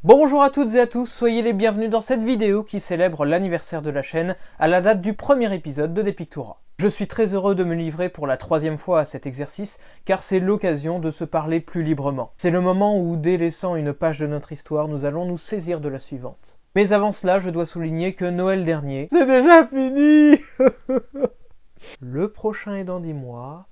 Bonjour à toutes et à tous, soyez les bienvenus dans cette vidéo qui célèbre l'anniversaire de la chaîne à la date du premier épisode de Depictura. Je suis très heureux de me livrer pour la troisième fois à cet exercice car c'est l'occasion de se parler plus librement. C'est le moment où, délaissant une page de notre histoire, nous allons nous saisir de la suivante. Mais avant cela, je dois souligner que Noël dernier, c'est déjà fini. Le prochain est dans 10 mois.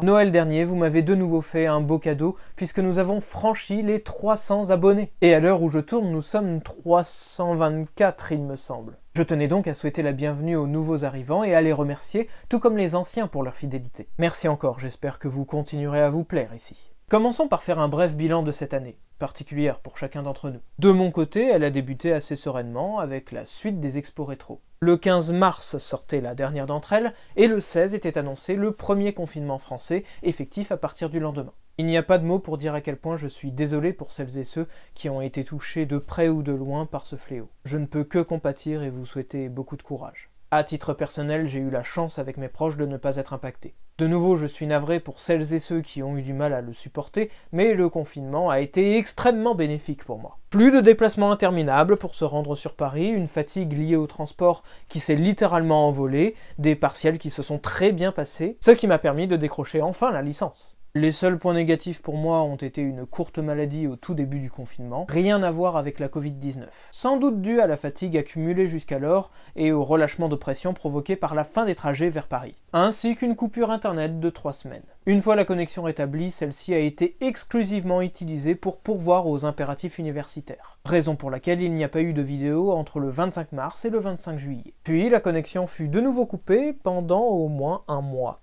Noël dernier, vous m'avez de nouveau fait un beau cadeau puisque nous avons franchi les 300 abonnés. Et à l'heure où je tourne, nous sommes 324 il me semble. Je tenais donc à souhaiter la bienvenue aux nouveaux arrivants et à les remercier, tout comme les anciens pour leur fidélité. Merci encore, j'espère que vous continuerez à vous plaire ici. Commençons par faire un bref bilan de cette année, particulière pour chacun d'entre nous. De mon côté, elle a débuté assez sereinement avec la suite des expos rétro. Le 15 mars sortait la dernière d'entre elles, et le 16 était annoncé le premier confinement français, effectif à partir du lendemain. Il n'y a pas de mots pour dire à quel point je suis désolé pour celles et ceux qui ont été touchés de près ou de loin par ce fléau. Je ne peux que compatir et vous souhaiter beaucoup de courage. À titre personnel, j'ai eu la chance avec mes proches de ne pas être impacté. De nouveau, je suis navré pour celles et ceux qui ont eu du mal à le supporter, mais le confinement a été extrêmement bénéfique pour moi. Plus de déplacements interminables pour se rendre sur Paris, une fatigue liée au transport qui s'est littéralement envolée, des partiels qui se sont très bien passés, ce qui m'a permis de décrocher enfin la licence. Les seuls points négatifs pour moi ont été une courte maladie au tout début du confinement, rien à voir avec la Covid-19. Sans doute dû à la fatigue accumulée jusqu'alors et au relâchement de pression provoqué par la fin des trajets vers Paris, ainsi qu'une coupure internet de 3 semaines. Une fois la connexion rétablie, celle-ci a été exclusivement utilisée pour pourvoir aux impératifs universitaires, raison pour laquelle il n'y a pas eu de vidéo entre le 25 mars et le 25 juillet. Puis la connexion fut de nouveau coupée pendant au moins un mois.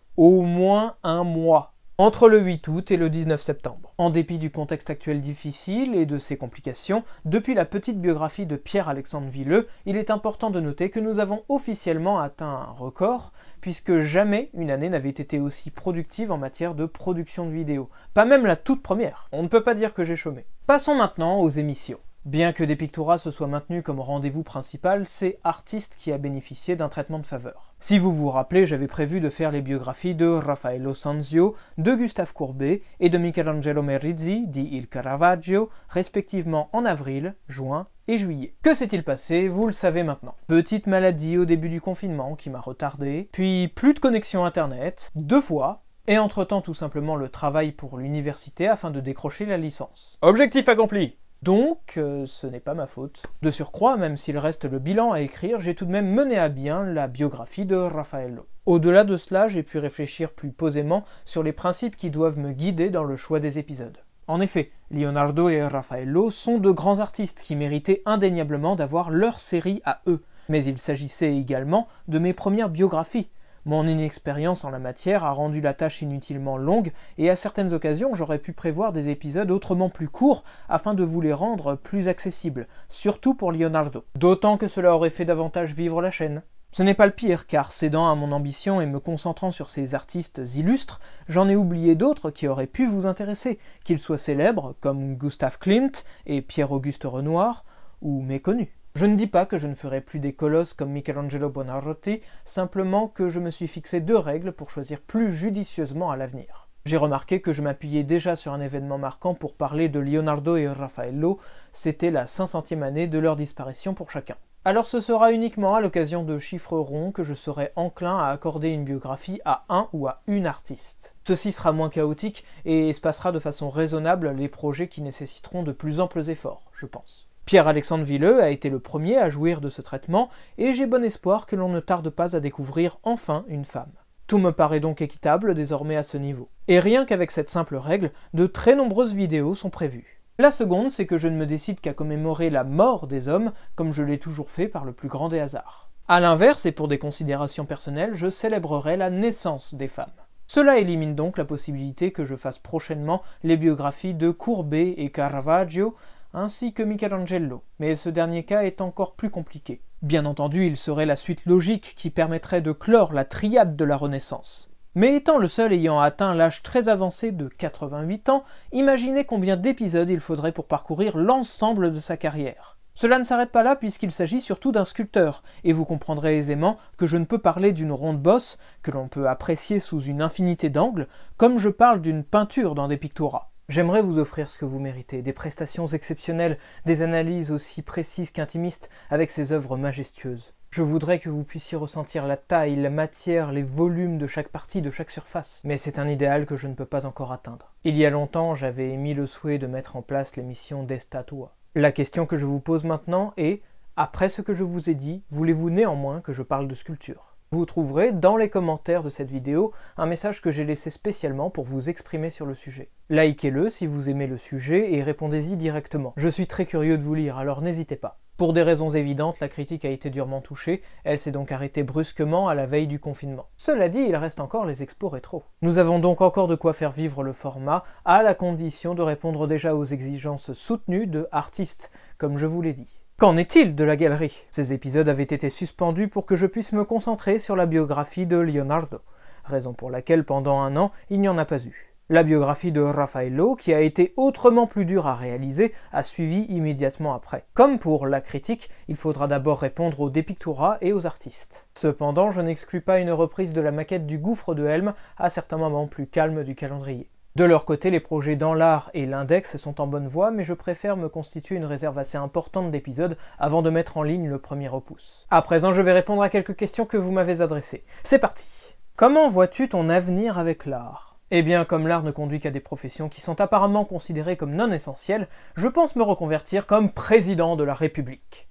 Entre le 8 août et le 19 septembre. En dépit du contexte actuel difficile et de ses complications, depuis la petite biographie de Pierre-Alexandre Villeux, il est important de noter que nous avons officiellement atteint un record, puisque jamais une année n'avait été aussi productive en matière de production de vidéos. Pas même la toute première. On ne peut pas dire que j'ai chômé. Passons maintenant aux émissions. Bien que Depictura se soit maintenu comme rendez-vous principal, c'est Artiste qui a bénéficié d'un traitement de faveur. Si vous vous rappelez, j'avais prévu de faire les biographies de Raffaello Sanzio, de Gustave Courbet et de Michelangelo Merlizzi, dit Il Caravaggio, respectivement en avril, juin et juillet. Que s'est-il passé? Vous le savez maintenant. Petite maladie au début du confinement qui m'a retardé, puis plus de connexion internet, 2 fois, et entre-temps tout simplement le travail pour l'université afin de décrocher la licence. Objectif accompli! Donc, ce n'est pas ma faute. De surcroît, même s'il reste le bilan à écrire, j'ai tout de même mené à bien la biographie de Raffaello. Au-delà de cela, j'ai pu réfléchir plus posément sur les principes qui doivent me guider dans le choix des épisodes. En effet, Leonardo et Raffaello sont de grands artistes qui méritaient indéniablement d'avoir leur série à eux. Mais il s'agissait également de mes premières biographies. Mon inexpérience en la matière a rendu la tâche inutilement longue, et à certaines occasions j'aurais pu prévoir des épisodes autrement plus courts afin de vous les rendre plus accessibles, surtout pour Leonardo. D'autant que cela aurait fait davantage vivre la chaîne. Ce n'est pas le pire, car cédant à mon ambition et me concentrant sur ces artistes illustres, j'en ai oublié d'autres qui auraient pu vous intéresser, qu'ils soient célèbres, comme Gustav Klimt et Pierre-Auguste Renoir, ou méconnus. Je ne dis pas que je ne ferai plus des colosses comme Michelangelo Buonarroti, simplement que je me suis fixé 2 règles pour choisir plus judicieusement à l'avenir. J'ai remarqué que je m'appuyais déjà sur un événement marquant pour parler de Leonardo et Raffaello, c'était la 500e année de leur disparition pour chacun. Alors ce sera uniquement à l'occasion de chiffres ronds que je serai enclin à accorder une biographie à un ou à une artiste. Ceci sera moins chaotique et espacera de façon raisonnable les projets qui nécessiteront de plus amples efforts, je pense. Pierre-Alexandre Villeux a été le premier à jouir de ce traitement, et j'ai bon espoir que l'on ne tarde pas à découvrir enfin une femme. Tout me paraît donc équitable désormais à ce niveau. Et rien qu'avec cette simple règle, de très nombreuses vidéos sont prévues. La seconde, c'est que je ne me décide qu'à commémorer la mort des hommes, comme je l'ai toujours fait par le plus grand des hasards. A l'inverse, et pour des considérations personnelles, je célébrerai la naissance des femmes. Cela élimine donc la possibilité que je fasse prochainement les biographies de Courbet et Caravaggio, ainsi que Michelangelo, mais ce dernier cas est encore plus compliqué. Bien entendu, il serait la suite logique qui permettrait de clore la triade de la Renaissance. Mais étant le seul ayant atteint l'âge très avancé de 88 ans, imaginez combien d'épisodes il faudrait pour parcourir l'ensemble de sa carrière. Cela ne s'arrête pas là puisqu'il s'agit surtout d'un sculpteur, et vous comprendrez aisément que je ne peux parler d'une ronde bosse, que l'on peut apprécier sous une infinité d'angles, comme je parle d'une peinture dans Depictura. J'aimerais vous offrir ce que vous méritez, des prestations exceptionnelles, des analyses aussi précises qu'intimistes avec ces œuvres majestueuses. Je voudrais que vous puissiez ressentir la taille, la matière, les volumes de chaque partie, de chaque surface. Mais c'est un idéal que je ne peux pas encore atteindre. Il y a longtemps, j'avais émis le souhait de mettre en place l'émission Destatua. La question que je vous pose maintenant est, après ce que je vous ai dit, voulez-vous néanmoins que je parle de sculpture ? Vous trouverez dans les commentaires de cette vidéo un message que j'ai laissé spécialement pour vous exprimer sur le sujet. Likez-le si vous aimez le sujet et répondez-y directement. Je suis très curieux de vous lire, alors n'hésitez pas. Pour des raisons évidentes, la critique a été durement touchée, elle s'est donc arrêtée brusquement à la veille du confinement. Cela dit, il reste encore les expos rétro. Nous avons donc encore de quoi faire vivre le format, à la condition de répondre déjà aux exigences soutenues de artistes, comme je vous l'ai dit. Qu'en est-il de la galerie? Ces épisodes avaient été suspendus pour que je puisse me concentrer sur la biographie de Leonardo, raison pour laquelle pendant un an, il n'y en a pas eu. La biographie de Raffaello, qui a été autrement plus dure à réaliser, a suivi immédiatement après. Comme pour la critique, il faudra d'abord répondre aux depictura et aux artistes. Cependant, je n'exclus pas une reprise de la maquette du gouffre de Helm à certains moments plus calmes du calendrier. De leur côté, les projets dans l'art et l'index sont en bonne voie, mais je préfère me constituer une réserve assez importante d'épisodes avant de mettre en ligne le premier opus. À présent, je vais répondre à quelques questions que vous m'avez adressées. C'est parti! Comment vois-tu ton avenir avec l'art? Eh bien, comme l'art ne conduit qu'à des professions qui sont apparemment considérées comme non essentielles, je pense me reconvertir comme président de la République.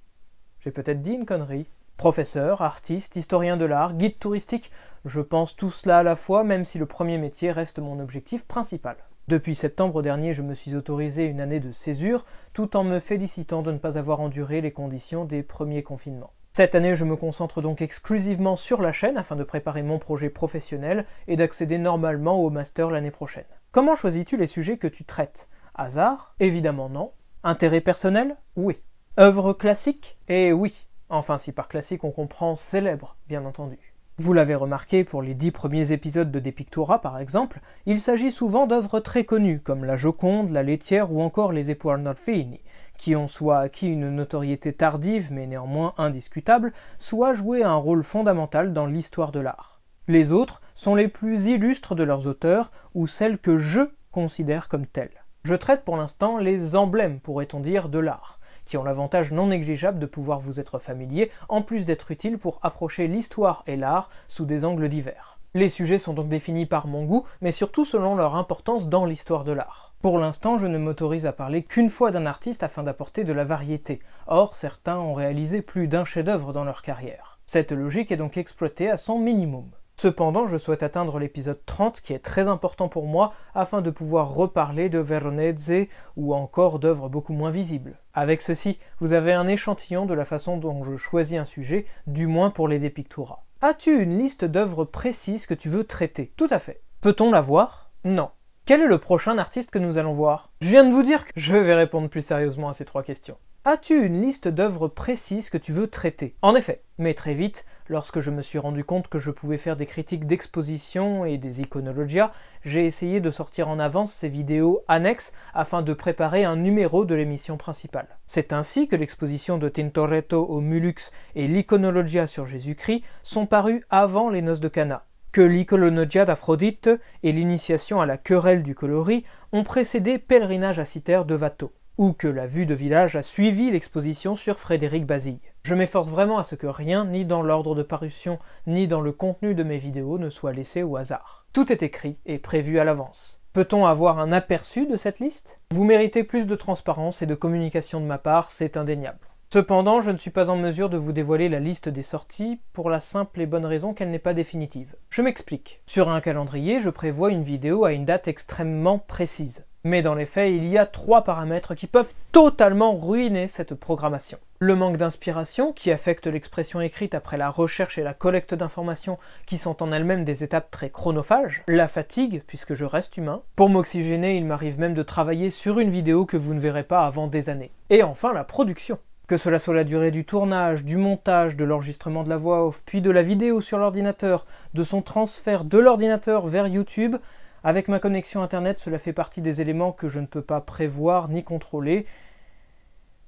J'ai peut-être dit une connerie. Professeur, artiste, historien de l'art, guide touristique, je pense tout cela à la fois, même si le premier métier reste mon objectif principal. Depuis septembre dernier, je me suis autorisé une année de césure, tout en me félicitant de ne pas avoir enduré les conditions des premiers confinements. Cette année, je me concentre donc exclusivement sur la chaîne afin de préparer mon projet professionnel et d'accéder normalement au master l'année prochaine. Comment choisis-tu les sujets que tu traites? Hasard? Évidemment non. Intérêt personnel? Oui. Œuvre classique? Eh oui. Enfin, si par classique on comprend célèbre, bien entendu. Vous l'avez remarqué pour les 10 premiers épisodes de Depictura par exemple, il s'agit souvent d'œuvres très connues, comme la Joconde, la Laitière ou encore les époux Arnolfini, qui ont soit acquis une notoriété tardive mais néanmoins indiscutable, soit joué un rôle fondamental dans l'histoire de l'art. Les autres sont les plus illustres de leurs auteurs, ou celles que je considère comme telles. Je traite pour l'instant les emblèmes, pourrait-on dire, de l'art, qui ont l'avantage non négligeable de pouvoir vous être familier, en plus d'être utiles pour approcher l'histoire et l'art sous des angles divers. Les sujets sont donc définis par mon goût, mais surtout selon leur importance dans l'histoire de l'art. Pour l'instant, je ne m'autorise à parler qu'une fois d'un artiste afin d'apporter de la variété. Or, certains ont réalisé plus d'un chef-d'œuvre dans leur carrière. Cette logique est donc exploitée à son minimum. Cependant, je souhaite atteindre l'épisode 30 qui est très important pour moi afin de pouvoir reparler de Veronese ou encore d'œuvres beaucoup moins visibles. Avec ceci, vous avez un échantillon de la façon dont je choisis un sujet, du moins pour les depictura. As-tu une liste d'œuvres précises que tu veux traiter? Tout à fait. Peut-on la voir? Non. Quel est le prochain artiste que nous allons voir? Je viens de vous dire que je vais répondre plus sérieusement à ces 3 questions. As-tu une liste d'œuvres précises que tu veux traiter? En effet, mais très vite, lorsque je me suis rendu compte que je pouvais faire des critiques d'exposition et des iconologia, j'ai essayé de sortir en avance ces vidéos annexes afin de préparer un numéro de l'émission principale. C'est ainsi que l'exposition de Tintoretto au Mulux et l'iconologia sur Jésus-Christ sont parus avant les noces de Cana, que l'iconologia d'Aphrodite et l'initiation à la querelle du coloris ont précédé Pèlerinage à Citer de Watteau, ou que la vue de village a suivi l'exposition sur Frédéric Bazille. Je m'efforce vraiment à ce que rien, ni dans l'ordre de parution, ni dans le contenu de mes vidéos, ne soit laissé au hasard. Tout est écrit et prévu à l'avance. Peut-on avoir un aperçu de cette liste? Vous méritez plus de transparence et de communication de ma part, c'est indéniable. Cependant, je ne suis pas en mesure de vous dévoiler la liste des sorties pour la simple et bonne raison qu'elle n'est pas définitive. Je m'explique. Sur un calendrier, je prévois une vidéo à une date extrêmement précise. Mais dans les faits, il y a 3 paramètres qui peuvent totalement ruiner cette programmation. Le manque d'inspiration, qui affecte l'expression écrite après la recherche et la collecte d'informations, qui sont en elles-mêmes des étapes très chronophages. La fatigue, puisque je reste humain. Pour m'oxygéner, il m'arrive même de travailler sur une vidéo que vous ne verrez pas avant des années. Et enfin, la production. Que cela soit la durée du tournage, du montage, de l'enregistrement de la voix off, puis de la vidéo sur l'ordinateur, de son transfert de l'ordinateur vers YouTube, avec ma connexion internet, cela fait partie des éléments que je ne peux pas prévoir ni contrôler,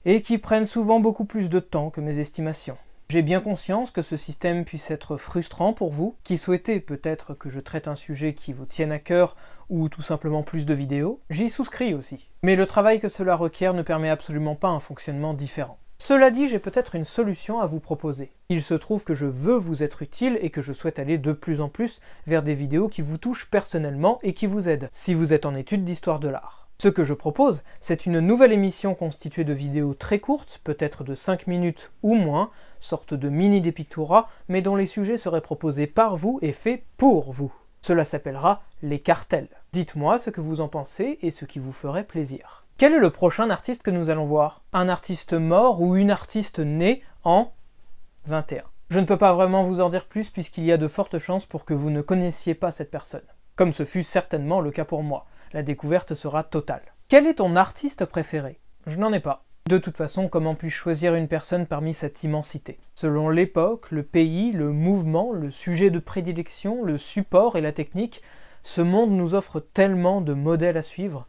et qui prennent souvent beaucoup plus de temps que mes estimations. J'ai bien conscience que ce système puisse être frustrant pour vous, qui souhaitez peut-être que je traite un sujet qui vous tienne à cœur, ou tout simplement plus de vidéos. J'y souscris aussi. Mais le travail que cela requiert ne permet absolument pas un fonctionnement différent. Cela dit, j'ai peut-être une solution à vous proposer. Il se trouve que je veux vous être utile et que je souhaite aller de plus en plus vers des vidéos qui vous touchent personnellement et qui vous aident, si vous êtes en études d'histoire de l'art. Ce que je propose, c'est une nouvelle émission constituée de vidéos très courtes, peut-être de 5 minutes ou moins, sorte de mini Depictura, mais dont les sujets seraient proposés par vous et faits pour vous. Cela s'appellera les cartels. Dites-moi ce que vous en pensez et ce qui vous ferait plaisir. Quel est le prochain artiste que nous allons voir? Un artiste mort ou une artiste née en 21? Je ne peux pas vraiment vous en dire plus puisqu'il y a de fortes chances pour que vous ne connaissiez pas cette personne. Comme ce fut certainement le cas pour moi. La découverte sera totale. Quel est ton artiste préféré? Je n'en ai pas. De toute façon, comment puis-je choisir une personne parmi cette immensité? Selon l'époque, le pays, le mouvement, le sujet de prédilection, le support et la technique, ce monde nous offre tellement de modèles à suivre,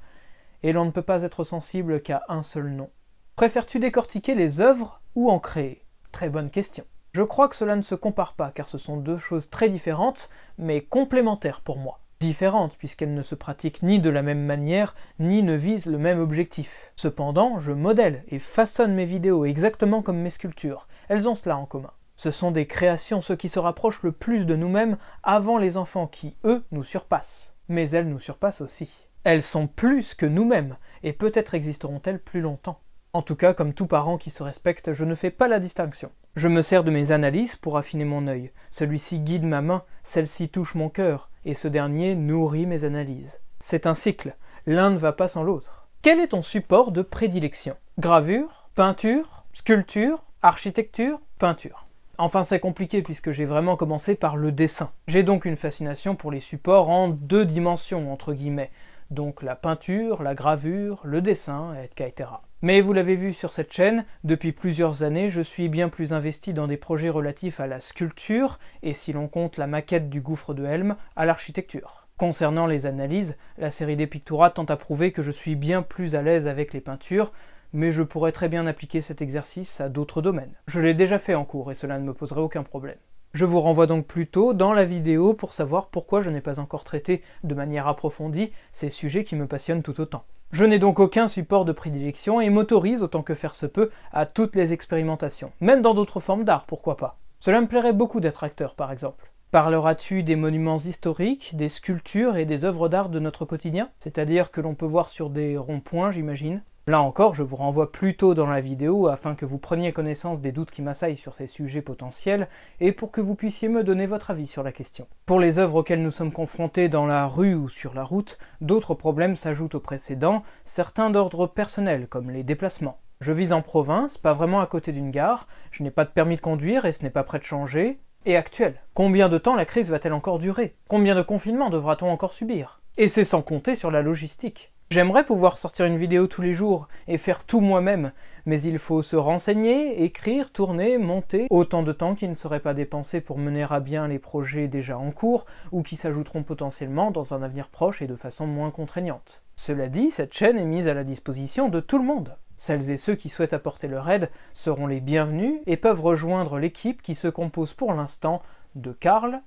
et l'on ne peut pas être sensible qu'à un seul nom. Préfères-tu décortiquer les œuvres ou en créer? Très bonne question. Je crois que cela ne se compare pas, car ce sont deux choses très différentes, mais complémentaires pour moi. Différentes, puisqu'elles ne se pratiquent ni de la même manière, ni ne visent le même objectif. Cependant, je modèle et façonne mes vidéos exactement comme mes sculptures. Elles ont cela en commun. Ce sont des créations, ceux qui se rapprochent le plus de nous-mêmes avant les enfants qui, eux, nous surpassent. Mais elles nous surpassent aussi. Elles sont plus que nous-mêmes, et peut-être existeront-elles plus longtemps. En tout cas, comme tout parent qui se respecte, je ne fais pas la distinction. Je me sers de mes analyses pour affiner mon œil. Celui-ci guide ma main, celle-ci touche mon cœur, et ce dernier nourrit mes analyses. C'est un cycle, l'un ne va pas sans l'autre. Quel est ton support de prédilection? Gravure, peinture, sculpture, architecture, peinture. Enfin, c'est compliqué puisque j'ai vraiment commencé par le dessin. J'ai donc une fascination pour les supports en 2 dimensions, entre guillemets. Donc la peinture, la gravure, le dessin, etc. Mais vous l'avez vu sur cette chaîne, depuis plusieurs années, je suis bien plus investi dans des projets relatifs à la sculpture, et si l'on compte la maquette du gouffre de Helm, à l'architecture. Concernant les analyses, la série Depictura tente à prouver que je suis bien plus à l'aise avec les peintures, mais je pourrais très bien appliquer cet exercice à d'autres domaines. Je l'ai déjà fait en cours, et cela ne me poserait aucun problème. Je vous renvoie donc plutôt dans la vidéo pour savoir pourquoi je n'ai pas encore traité de manière approfondie ces sujets qui me passionnent tout autant. Je n'ai donc aucun support de prédilection et m'autorise autant que faire se peut à toutes les expérimentations, même dans d'autres formes d'art, pourquoi pas. Cela me plairait beaucoup d'être acteur par exemple. Parleras-tu des monuments historiques, des sculptures et des œuvres d'art de notre quotidien? C'est-à-dire que l'on peut voir sur des ronds-points, j'imagine. Là encore, je vous renvoie plutôt dans la vidéo afin que vous preniez connaissance des doutes qui m'assaillent sur ces sujets potentiels et pour que vous puissiez me donner votre avis sur la question. Pour les œuvres auxquelles nous sommes confrontés dans la rue ou sur la route, d'autres problèmes s'ajoutent aux précédents, certains d'ordre personnel comme les déplacements. Je vis en province, pas vraiment à côté d'une gare, je n'ai pas de permis de conduire et ce n'est pas prêt de changer. Et actuel. Combien de temps la crise va-t-elle encore durer? Combien de confinements devra-t-on encore subir? Et c'est sans compter sur la logistique. J'aimerais pouvoir sortir une vidéo tous les jours et faire tout moi-même, mais il faut se renseigner, écrire, tourner, monter, autant de temps qui ne serait pas dépensé pour mener à bien les projets déjà en cours ou qui s'ajouteront potentiellement dans un avenir proche et de façon moins contraignante. Cela dit, cette chaîne est mise à la disposition de tout le monde. Celles et ceux qui souhaitent apporter leur aide seront les bienvenus et peuvent rejoindre l'équipe qui se compose pour l'instant de Karl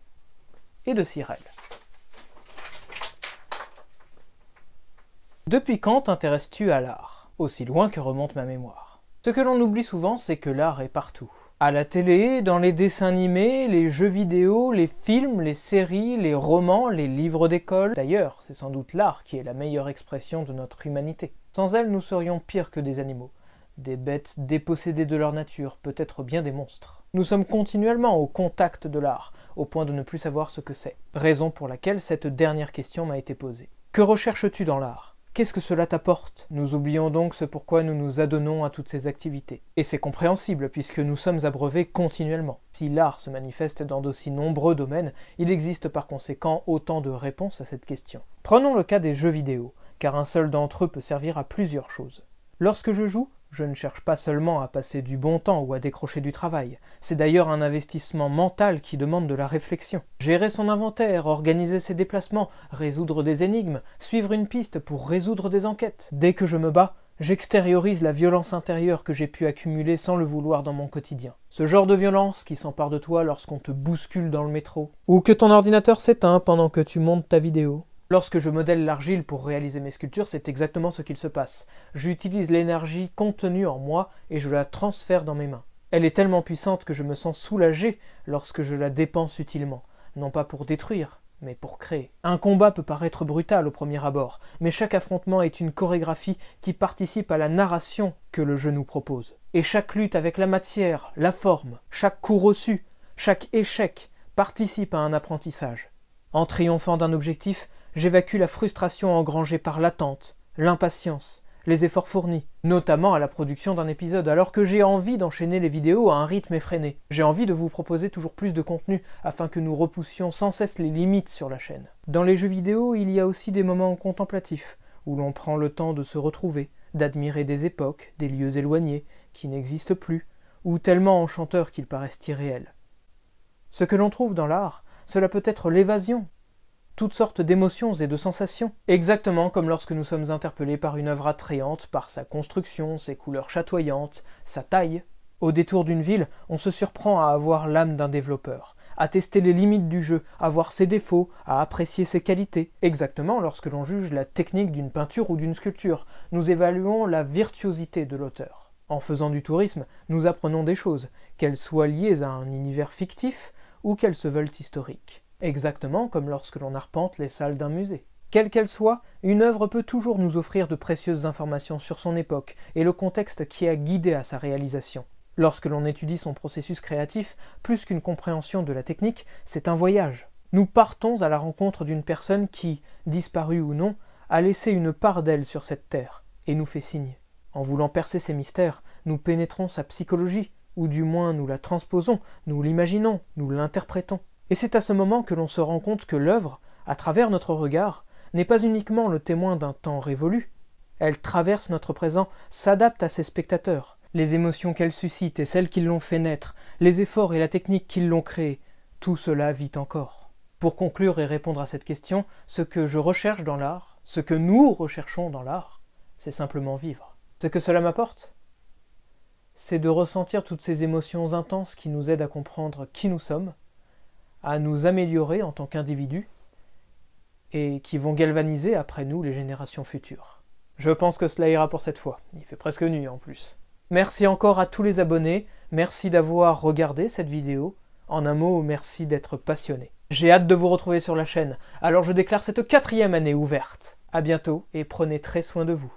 et de Cyril. Depuis quand t'intéresses-tu à l'art? Aussi loin que remonte ma mémoire. Ce que l'on oublie souvent, c'est que l'art est partout. À la télé, dans les dessins animés, les jeux vidéo, les films, les séries, les romans, les livres d'école. D'ailleurs, c'est sans doute l'art qui est la meilleure expression de notre humanité. Sans elle, nous serions pires que des animaux. Des bêtes dépossédées de leur nature, peut-être bien des monstres. Nous sommes continuellement au contact de l'art, au point de ne plus savoir ce que c'est. Raison pour laquelle cette dernière question m'a été posée. Que recherches-tu dans l'art? Qu'est-ce que cela t'apporte? Nous oublions donc ce pourquoi nous nous adonnons à toutes ces activités. Et c'est compréhensible, puisque nous sommes abreuvés continuellement. Si l'art se manifeste dans d'aussi nombreux domaines, il existe par conséquent autant de réponses à cette question. Prenons le cas des jeux vidéo, car un seul d'entre eux peut servir à plusieurs choses. Lorsque je joue, je ne cherche pas seulement à passer du bon temps ou à décrocher du travail. C'est d'ailleurs un investissement mental qui demande de la réflexion. Gérer son inventaire, organiser ses déplacements, résoudre des énigmes, suivre une piste pour résoudre des enquêtes. Dès que je me bats, J'extériorise la violence intérieure que j'ai pu accumuler sans le vouloir dans mon quotidien. Ce genre de violence qui s'empare de toi lorsqu'on te bouscule dans le métro, ou que ton ordinateur s'éteint pendant que tu montes ta vidéo. Lorsque je modèle l'argile pour réaliser mes sculptures, c'est exactement ce qu'il se passe. J'utilise l'énergie contenue en moi et je la transfère dans mes mains. Elle est tellement puissante que je me sens soulagé lorsque je la dépense utilement, non pas pour détruire, mais pour créer. Un combat peut paraître brutal au premier abord, mais chaque affrontement est une chorégraphie qui participe à la narration que le jeu nous propose. Et chaque lutte avec la matière, la forme, chaque coup reçu, chaque échec participe à un apprentissage. En triomphant d'un objectif, j'évacue la frustration engrangée par l'attente, l'impatience, les efforts fournis, notamment à la production d'un épisode, alors que j'ai envie d'enchaîner les vidéos à un rythme effréné. J'ai envie de vous proposer toujours plus de contenu afin que nous repoussions sans cesse les limites sur la chaîne. Dans les jeux vidéo, il y a aussi des moments contemplatifs, où l'on prend le temps de se retrouver, d'admirer des époques, des lieux éloignés, qui n'existent plus, ou tellement enchanteurs qu'ils paraissent irréels. Ce que l'on trouve dans l'art, cela peut être l'évasion, toutes sortes d'émotions et de sensations, exactement comme lorsque nous sommes interpellés par une œuvre attrayante, par sa construction, ses couleurs chatoyantes, sa taille. Au détour d'une ville, on se surprend à avoir l'âme d'un développeur, à tester les limites du jeu, à voir ses défauts, à apprécier ses qualités. Exactement lorsque l'on juge la technique d'une peinture ou d'une sculpture, nous évaluons la virtuosité de l'auteur. En faisant du tourisme, nous apprenons des choses, qu'elles soient liées à un univers fictif ou qu'elles se veulent historiques. Exactement comme lorsque l'on arpente les salles d'un musée. Quelle qu'elle soit, une œuvre peut toujours nous offrir de précieuses informations sur son époque et le contexte qui a guidé à sa réalisation. Lorsque l'on étudie son processus créatif, plus qu'une compréhension de la technique, c'est un voyage. Nous partons à la rencontre d'une personne qui, disparue ou non, a laissé une part d'elle sur cette terre et nous fait signe. En voulant percer ses mystères, nous pénétrons sa psychologie, ou du moins nous la transposons, nous l'imaginons, nous l'interprétons. Et c'est à ce moment que l'on se rend compte que l'œuvre, à travers notre regard, n'est pas uniquement le témoin d'un temps révolu. Elle traverse notre présent, s'adapte à ses spectateurs. Les émotions qu'elle suscite et celles qui l'ont fait naître, les efforts et la technique qui l'ont créée, tout cela vit encore. Pour conclure et répondre à cette question, ce que je recherche dans l'art, ce que nous recherchons dans l'art, c'est simplement vivre. Ce que cela m'apporte, c'est de ressentir toutes ces émotions intenses qui nous aident à comprendre qui nous sommes, à nous améliorer en tant qu'individus et qui vont galvaniser après nous les générations futures. Je pense que cela ira pour cette fois. Il fait presque nuit en plus. Merci encore à tous les abonnés, merci d'avoir regardé cette vidéo. En un mot, merci d'être passionné. J'ai hâte de vous retrouver sur la chaîne, alors je déclare cette 4e année ouverte. À bientôt et prenez très soin de vous.